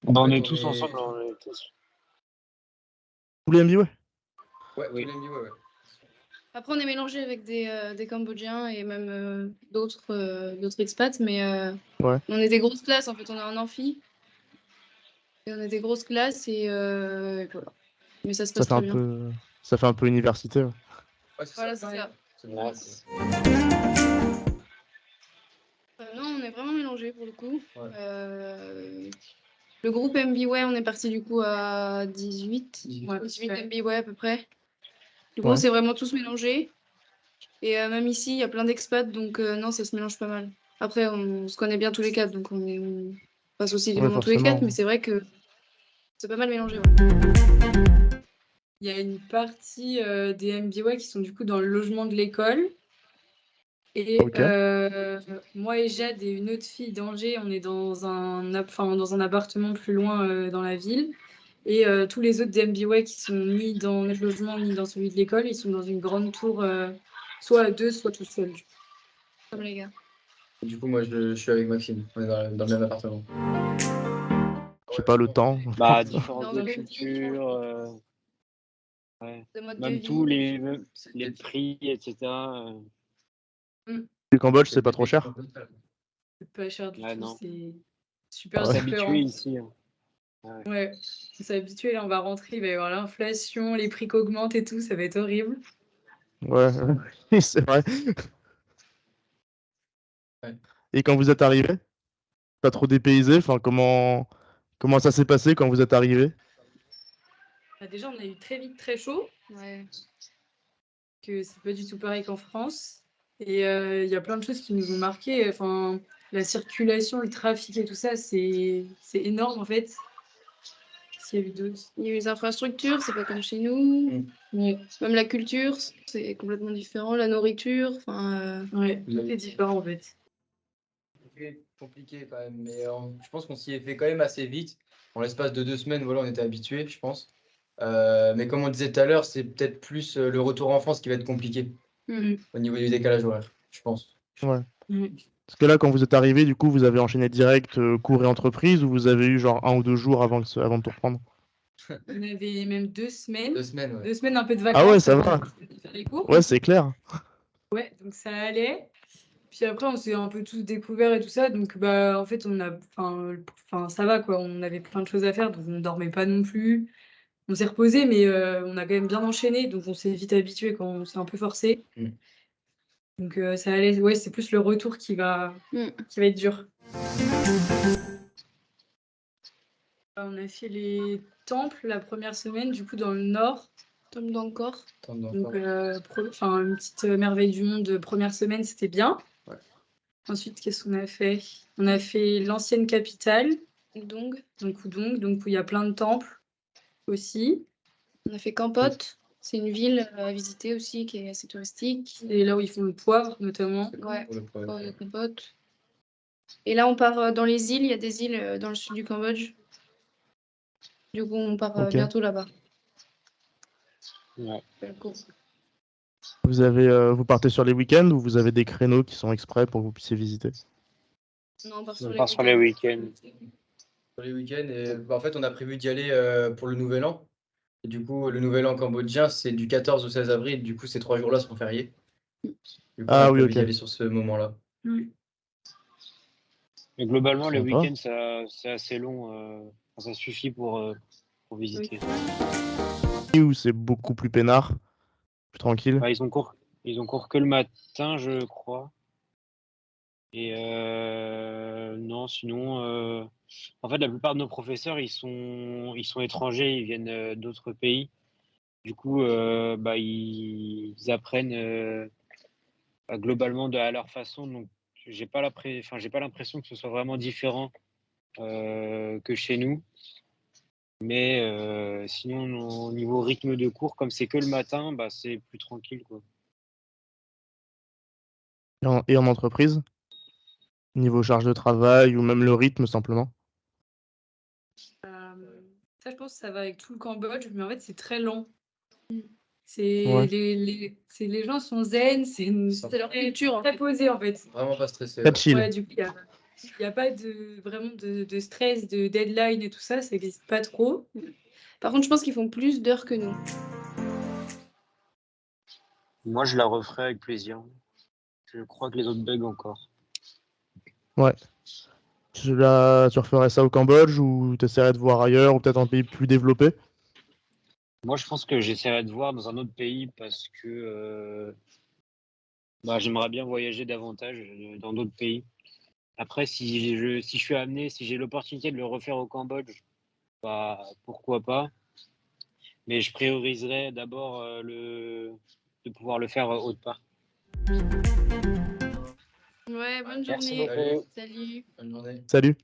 Bah, on fait, est tous ensemble, on est tous. Tous les MBA? Ouais, Oui. tous les MBA, ouais. Après, on est mélangé avec des Cambodgiens et même d'autres expats, mais Ouais. on est des grosses classes, en fait, on est en amphi. Et on est des grosses classes et voilà. Mais ça se Ça passe fait un très bien. peu, ça fait un peu université. Ouais. Ouais, c'est Voilà, ça. c'est ça. C'est bien, Nice. Non, on est vraiment mélangés pour le coup. Ouais. Le groupe MBWay, on est parti du coup à 18. 18 MBWay à peu près. Du coup, Ouais. c'est vraiment tous mélangés. Et même ici, il y a plein d'expats, donc non, ça se mélange pas mal. Après, on se connaît bien tous les quatre, donc on passe aussi des Ouais, moments tous les quatre, forcément. mais c'est vrai que c'est pas mal mélangé. Ouais. Il y a une partie des MBWay qui sont du coup dans le logement de l'école. Et Ok. moi et Jade et une autre fille d'Angers, on est dans un appartement plus loin dans la ville. Et tous les autres des MBWay qui sont ni dans notre logement ni dans celui de l'école, ils sont dans une grande tour, soit à deux, soit tout seuls. Comme les gars. Du coup, moi, je suis avec Maxime. On est dans le même appartement. Je sais pas le temps. Bah, différence Non, de mais- culture, ouais. De mode de Même vie. tous les prix, etc. Le Cambodge, c'est pas trop cher. C'est pas cher du Ouais, tout, non. c'est super Ah On ouais. s'est différent. habitué ici. Hein. Ouais, on s'est habitué, là on va rentrer, il va y avoir l'inflation, les prix qui augmentent et tout, ça va être horrible. Ouais, c'est vrai. Ouais. Et quand vous êtes arrivé, pas trop dépaysé. Enfin, comment ça s'est passé quand vous êtes arrivé? Bah, déjà, on a eu très vite très chaud, Ouais. que c'est pas du tout pareil qu'en France. Et il y a plein de choses qui nous ont marqué. Enfin, la circulation, le trafic et tout ça, c'est énorme en fait. Qu'est-ce qu'il y a eu d'autre? Il y a eu les infrastructures, c'est pas comme chez nous. Ouais, Même la culture, c'est complètement différent. La nourriture, ouais, tout est différent en fait. C'est compliqué quand même, mais je pense qu'on s'y est fait quand même assez vite. En l'espace de 2 semaines, voilà, on était habitués, je pense. Mais comme on disait tout à l'heure, c'est peut-être plus le retour en France qui va être compliqué au niveau du décalage horaire, je pense. Ouais. Ouais. Parce que là, quand vous êtes arrivé, du coup, vous avez enchaîné direct cours et entreprise, ou vous avez eu genre 1 ou 2 jours avant de tout reprendre? On avait même 2 semaines. 2 semaines, ouais. 2 semaines un peu de vacances. Ah ouais, ça avant va. de faire les cours. Ouais, c'est clair. Ouais, donc ça allait. Puis après, on s'est un peu tous découverts et tout ça. Donc, bah, en fait, ça va quoi. On avait plein de choses à faire, donc on dormait pas non plus. On s'est reposé, mais on a quand même bien enchaîné. Donc, on s'est vite habitué quand on s'est un peu forcé. Donc, ça allait. Ouais, c'est plus le retour qui va être dur. On a fait les temples la première semaine, du coup, dans le nord. Temple d'Angkor. Donc, une petite merveille du monde, première semaine, c'était bien. Ouais. Ensuite, qu'est-ce qu'on a fait? On a fait l'ancienne capitale, Udong. donc Udong, donc où il y a plein de temples aussi. On a fait Kampot. C'est une ville à visiter aussi qui est assez touristique. Et là où ils font le poivre, notamment. Ouais, Pour le poivre. Port de Kampot. Et là, on part dans les îles. Il y a des îles dans le sud du Cambodge. Du coup, on part Ok. bientôt là-bas. Ouais. Cool. Vous partez sur les week-ends ou vous avez des créneaux qui sont exprès pour que vous puissiez visiter? Non, on part On part sur les week-ends. Sur les week-ends, et en fait, on a prévu d'y aller pour le Nouvel An. Et du coup, le Nouvel An cambodgien, c'est du 14 au 16 avril. Du coup, ces 3 jours-là seront fériés. Du coup, on a oui, prévu ok. d'y aller sur ce moment-là. Mais globalement, les Sympa. week-ends, c'est assez long. Ça suffit pour visiter. Où c'est beaucoup plus peinard, plus tranquille. Bah, ils ont cours que le matin, je crois. Et non, sinon, en fait, la plupart de nos professeurs, ils sont étrangers, ils viennent d'autres pays. Du coup, ils apprennent globalement à leur façon. Donc, j'ai pas l'impression que ce soit vraiment différent que chez nous. Mais sinon, au niveau rythme de cours, comme c'est que le matin, c'est plus tranquille, quoi. Et en entreprise? Niveau charge de travail ou même le rythme simplement? Ça, je pense que ça va avec tout le Cambodge, mais en fait, c'est très lent. Ouais. Les gens sont zen, c'est leur culture, très posée en fait. Vraiment pas stressé. Pas chill. Ouais, du coup, Il n'y a pas vraiment de stress, de deadline et tout ça, ça n'existe pas trop. Par contre, je pense qu'ils font plus d'heures que nous. Moi, je la referai avec plaisir. Je crois que les autres bug encore. Ouais. Tu referais ça au Cambodge ou tu essaierais de voir ailleurs ou peut-être un pays plus développé? Moi, je pense que j'essaierai de voir dans un autre pays parce que j'aimerais bien voyager davantage dans d'autres pays. Après, si je suis amené, si j'ai l'opportunité de le refaire au Cambodge, pourquoi pas. Mais je prioriserais d'abord de pouvoir le faire autre part. Ouais, bonne Merci journée. beaucoup. Salut. Bonne journée. Salut.